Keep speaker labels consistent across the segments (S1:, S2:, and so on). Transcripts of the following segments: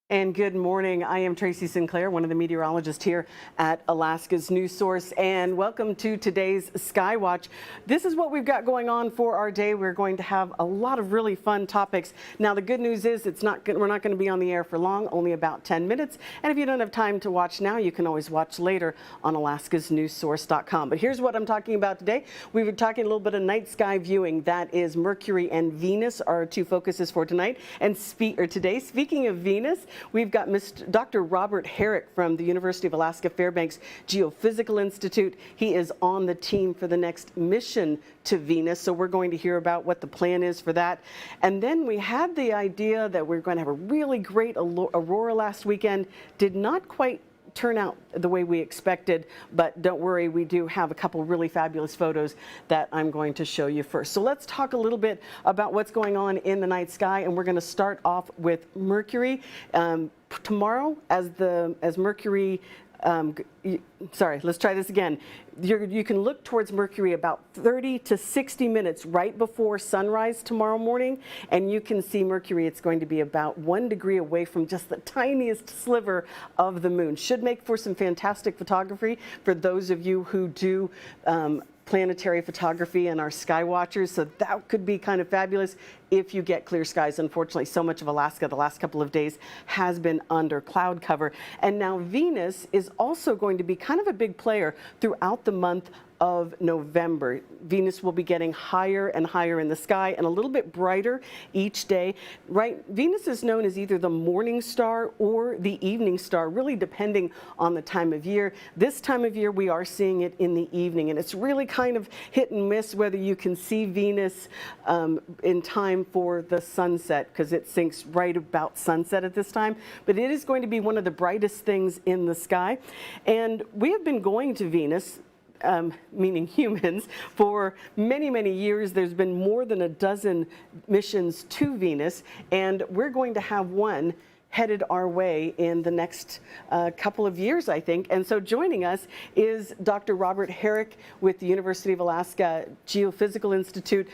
S1: And good morning. I am Tracy Sinclair, one of the meteorologists here at Alaska's News Source, and welcome to today's Sky Watch. This is what we've got going on for our day. We're going to have a lot of really fun topics. Now, the good news is we're not going to be on the air for long, only about 10 minutes. And if you don't have time to watch now, you can always watch later on alaskasnewssource.com. But here's what I'm talking about today. We were talking a little bit of night sky viewing. That is Mercury and Venus, our two focuses for tonight. And today, speaking of Venus, we've got Dr. Robert Herrick from the University of Alaska Fairbanks Geophysical Institute. He is on the team for the next mission to Venus, so we're going to hear about what the plan is for that. And then we had the idea that we're going to have a really great aurora last weekend. Did not quite turn out the way we expected, but don't worry, we do have a couple really fabulous photos that I'm going to show you first. So let's talk a little bit about what's going on in the night sky, and we're going to start off with Mercury. Tomorrow, as Mercury, sorry, let's try this again. You can look towards Mercury about 30 to 60 minutes right before sunrise tomorrow morning, and you can see Mercury. It's going to be about 1 degree away from just the tiniest sliver of the moon. Should make for some fantastic photography for those of you who do planetary photography and our sky watchers, so that could be kind of fabulous if you get clear skies. Unfortunately, so much of Alaska the last couple of days has been under cloud cover. And now Venus is also going to be kind of a big player throughout the month of November. Venus will be getting higher and higher in the sky and a little bit brighter each day. Right? Venus is known as either the morning star or the evening star, really depending on the time of year. This time of year, we are seeing it in the evening, and it's really kind of hit and miss whether you can see Venus in time for the sunset, because it sinks right about sunset at this time. But it is going to be one of the brightest things in the sky. And we have been going to Venus, meaning humans, for many, many years. There's been more than a dozen missions to Venus, and we're going to have one headed our way in the next couple of years, I think. And so joining us is Dr. Robert Herrick with the University of Alaska Geophysical Institute.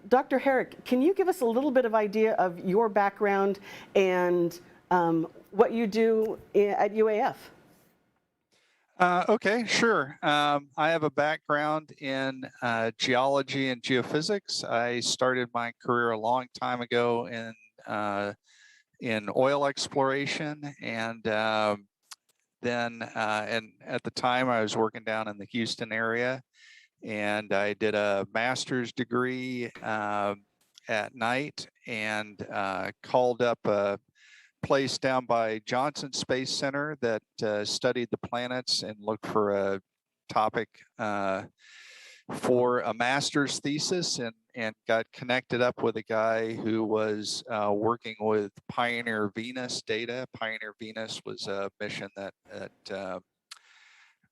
S1: Dr. Herrick, can you give us a little bit of idea of your background and what you do at UAF?
S2: Okay, sure. I have a background in geology and geophysics. I started my career a long time ago in oil exploration, and then at the time I was working down in the Houston area, and I did a master's degree at night, and called up a place down by Johnson Space Center that studied the planets and looked for a topic for a master's thesis, and got connected up with a guy who was working with Pioneer Venus data. Pioneer Venus was a mission that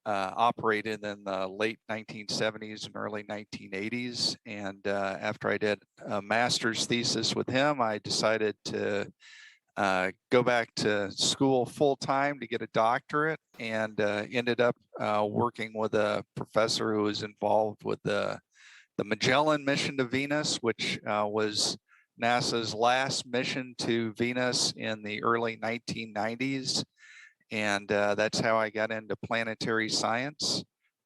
S2: operated in the late 1970s and early 1980s. And after I did a master's thesis with him, I decided to go back to school full-time to get a doctorate, and ended up working with a professor who was involved with the Magellan mission to Venus, which was NASA's last mission to Venus in the early 1990s. And that's how I got into planetary science.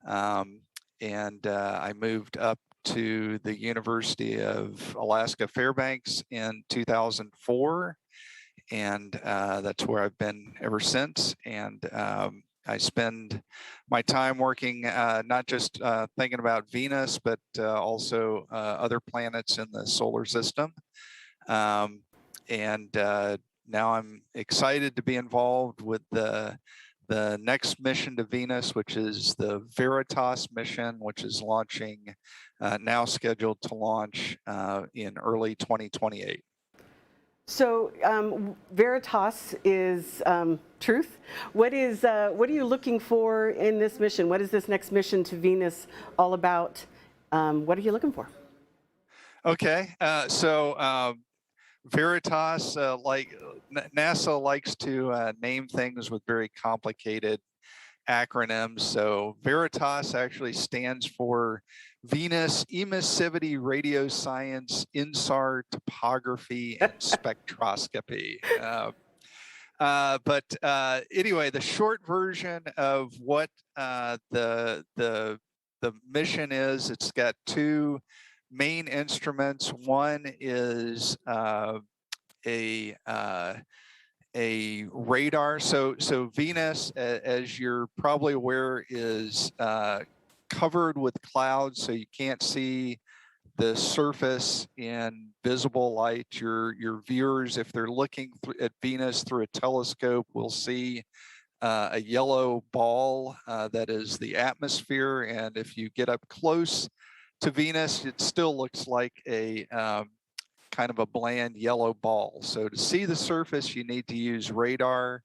S2: And I moved up to the University of Alaska Fairbanks in 2004. And that's where I've been ever since. And I spend my time working, not just thinking about Venus, but also other planets in the solar system. And now I'm excited to be involved with the next mission to Venus, which is the Veritas mission, which is launching, now scheduled to launch in early 2028.
S1: So Veritas is truth. What are you looking for in this mission? What is this next mission to Venus all about? What are you looking for?
S2: Okay, so Veritas, like NASA likes to name things with very complicated acronyms. So Veritas actually stands for Venus Emissivity Radio Science INSAR Topography and Spectroscopy. Anyway, the short version of what the mission is, it's got two main instruments. One is a radar. So Venus, as you're probably aware, is covered with clouds, so you can't see the surface in visible light. Your viewers, if they're looking at Venus through a telescope, will see a yellow ball that is the atmosphere. And if you get up close to Venus, it still looks like a kind of a bland yellow ball. So to see the surface, you need to use radar.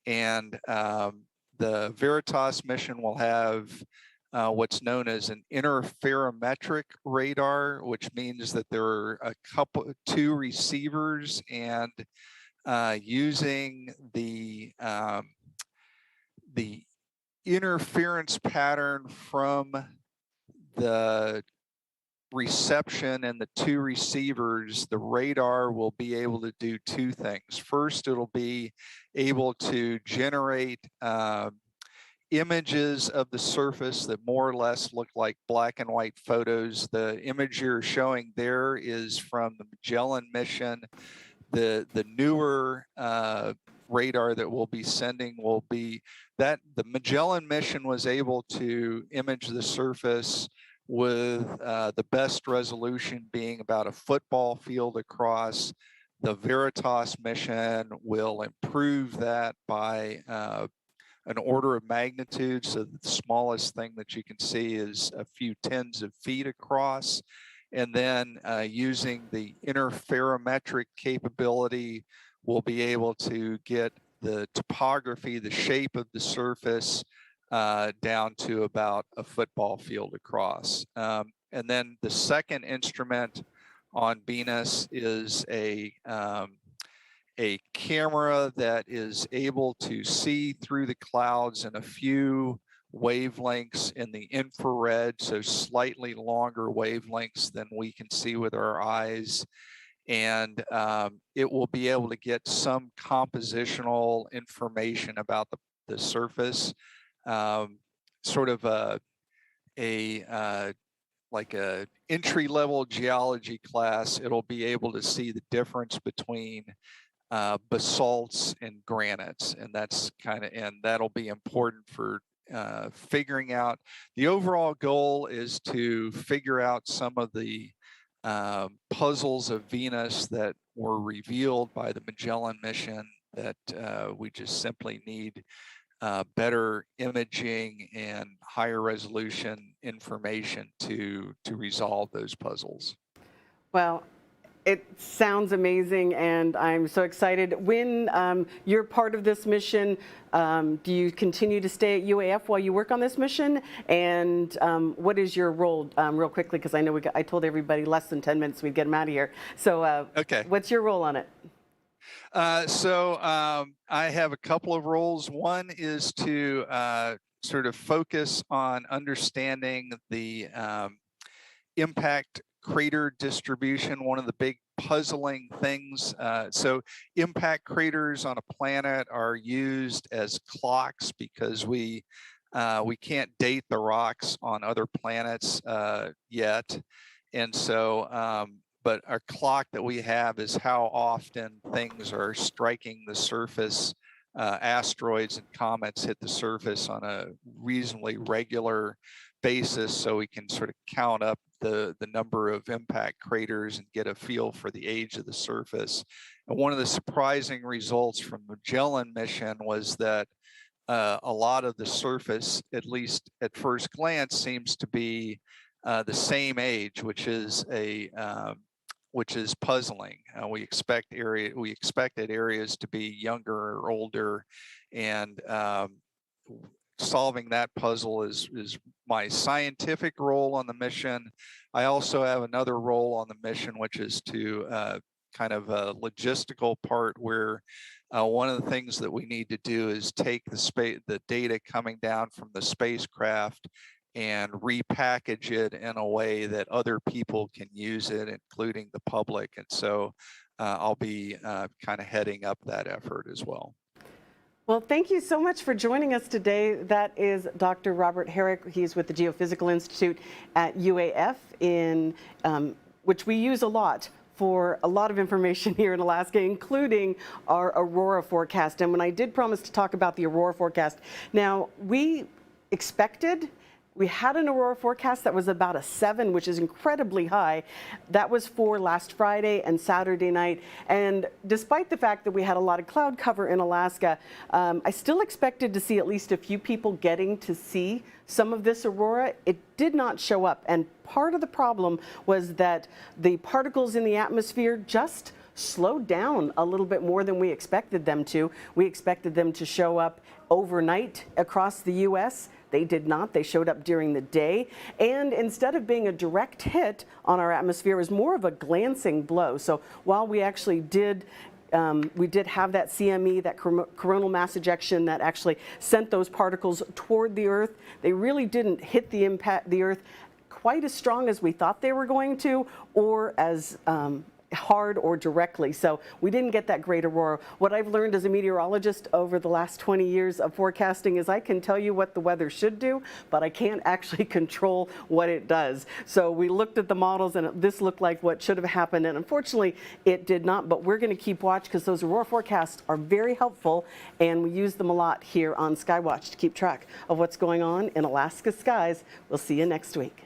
S2: And the Veritas mission will have what's known as an interferometric radar, which means that there are two receivers, and using the interference pattern from the reception and the two receivers, the radar will be able to do two things. First, it'll be able to generate images of the surface that more or less look like black and white photos. The image you're showing there is from the Magellan mission. The newer radar that we'll be sending will be that the Magellan mission was able to image the surface with the best resolution being about a football field across. The Veritas mission will improve that by an order of magnitude. So the smallest thing that you can see is a few tens of feet across. And then using the interferometric capability, we'll be able to get the topography, the shape of the surface down to about a football field across. And then the second instrument on Venus is a camera that is able to see through the clouds in a few wavelengths in the infrared, so slightly longer wavelengths than we can see with our eyes. And it will be able to get some compositional information about the surface, sort of like a entry-level geology class. It'll be able to see the difference between basalts and granites, and that'll be important for figuring out. The overall goal is to figure out some of the puzzles of Venus that were revealed by the Magellan mission that we just simply need better imaging and higher resolution information to resolve those puzzles.
S1: Well, it sounds amazing, and I'm so excited. When you're part of this mission, do you continue to stay at UAF while you work on this mission? And what is your role, real quickly, because I know I told everybody less than 10 minutes we'd get them out of here. So
S2: okay.
S1: What's your role on it?
S2: I have a couple of roles. One is to sort of focus on understanding the impact crater distribution, one of the big puzzling things. So impact craters on a planet are used as clocks because we can't date the rocks on other planets yet. And so, but our clock that we have is how often things are striking the surface. Asteroids and comets hit the surface on a reasonably regular basis, so we can sort of count up the number of impact craters and get a feel for the age of the surface. And one of the surprising results from the Magellan mission was that a lot of the surface, at least at first glance, seems to be the same age, which is puzzling. We expected areas to be younger or older, and solving that puzzle is my scientific role on the mission. I also have another role on the mission, which is to kind of a logistical part where one of the things that we need to do is take the data coming down from the spacecraft and repackage it in a way that other people can use it, including the public. And so I'll be kind of heading up that effort as well.
S1: Well, thank you so much for joining us today. That is Dr. Robert Herrick. He's with the Geophysical Institute at UAF, which we use a lot for a lot of information here in Alaska, including our Aurora forecast. And when I did promise to talk about the Aurora forecast, now we had an Aurora forecast that was about a 7, which is incredibly high. That was for last Friday and Saturday night. And despite the fact that we had a lot of cloud cover in Alaska, I still expected to see at least a few people getting to see some of this aurora. It did not show up. And part of the problem was that the particles in the atmosphere just slowed down a little bit more than we expected them to. We expected them to show up overnight across the U.S. They did not. They showed up during the day. And instead of being a direct hit on our atmosphere, it was more of a glancing blow. So while we actually did have that CME, that coronal mass ejection that actually sent those particles toward the Earth, they really didn't hit the Earth quite as strong as we thought they were going to, or as hard or directly. So we didn't get that great aurora. What I've learned as a meteorologist over the last 20 years of forecasting is I can tell you what the weather should do, but I can't actually control what it does. So we looked at the models and this looked like what should have happened, and unfortunately it did not, but we're going to keep watch because those aurora forecasts are very helpful and we use them a lot here on Skywatch to keep track of what's going on in Alaska skies. We'll see you next week.